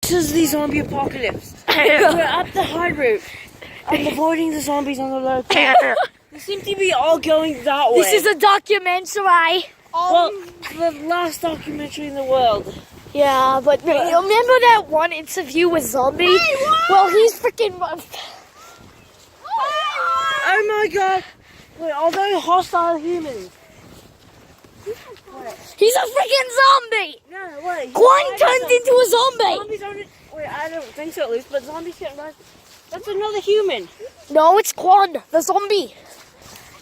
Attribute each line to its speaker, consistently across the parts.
Speaker 1: to the zombie apocalypse. We're up the high route. I'm avoiding the zombies on the low path. They seem to be all going that way.
Speaker 2: This is a documentary.
Speaker 1: Well, the last documentary in the world.
Speaker 2: Yeah, but remember that one interview with Zombie? Well, he's freaking...
Speaker 1: Oh my god! Wait, are they hostile humans?
Speaker 2: He's a freaking zombie!
Speaker 1: No, wait.
Speaker 2: Quan turned into a zombie!
Speaker 1: Zombies aren't... Wait, I don't think so, at least, but zombies can't run. That's another human.
Speaker 2: No, it's Quan, the zombie.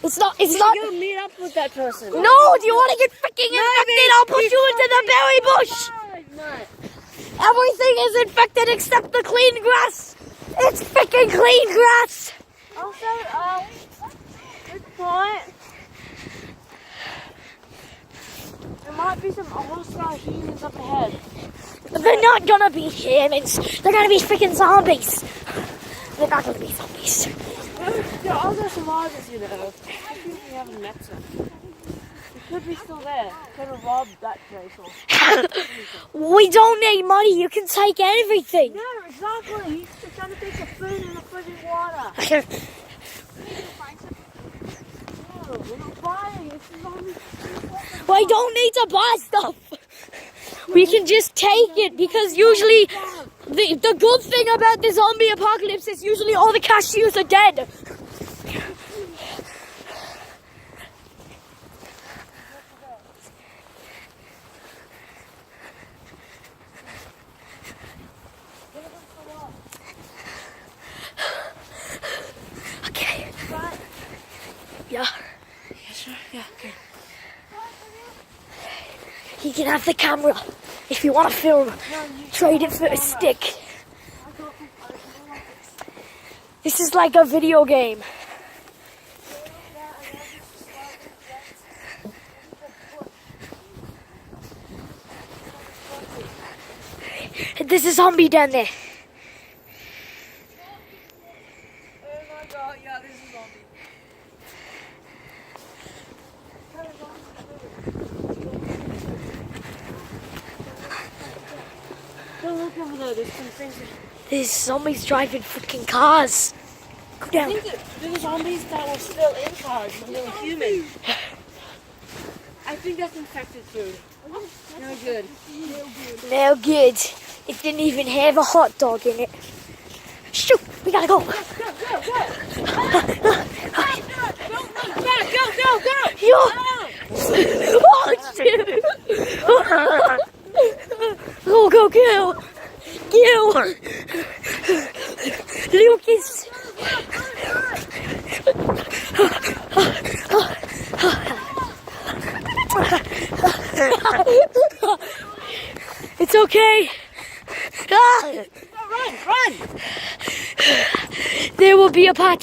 Speaker 2: It's not...
Speaker 1: You should go meet up with that person.
Speaker 2: No, do you want to get freaking infected? I'll put you into the berry bush!
Speaker 1: No.
Speaker 2: Everything is infected except the clean grass! It's freaking clean grass!
Speaker 1: Also, good point. There might be some hostile humans up ahead.
Speaker 2: They're not gonna be humans. They're gonna be freaking zombies. They're not gonna be zombies.
Speaker 1: There are other survivors, you know. I think we haven't met them. They could be still there. Could have robbed that place.
Speaker 2: We don't need money. You can take everything.
Speaker 1: No, exactly. He's just trying to take the food and the freaking water. No, we're not buying. This is only...
Speaker 2: We don't need to buy stuff. We can just take it because usually the good thing about the zombie apocalypse is usually all the cashews are dead. Okay. Yeah.
Speaker 1: Yeah, sure. Yeah, okay.
Speaker 2: You can have the camera if you want to film. Trade it for a stick. This is like a video game. There's a zombie down there.
Speaker 1: Oh my god, yeah, this is zombie. Don't look over there, there's some things.
Speaker 2: There's zombies driving freaking cars. Go
Speaker 1: I
Speaker 2: down.
Speaker 1: think that there were zombies that were still in cars when they were human. I think that's infected food. No good.
Speaker 2: No good. It didn't even have a hot dog in it. Shoot, we gotta go.
Speaker 1: Go, go, go! Go, go, go!
Speaker 2: Yo. Oh, shit. Go, go, go. Go. Lucas. It's okay. Ah.
Speaker 1: Run, run!
Speaker 2: There will be a part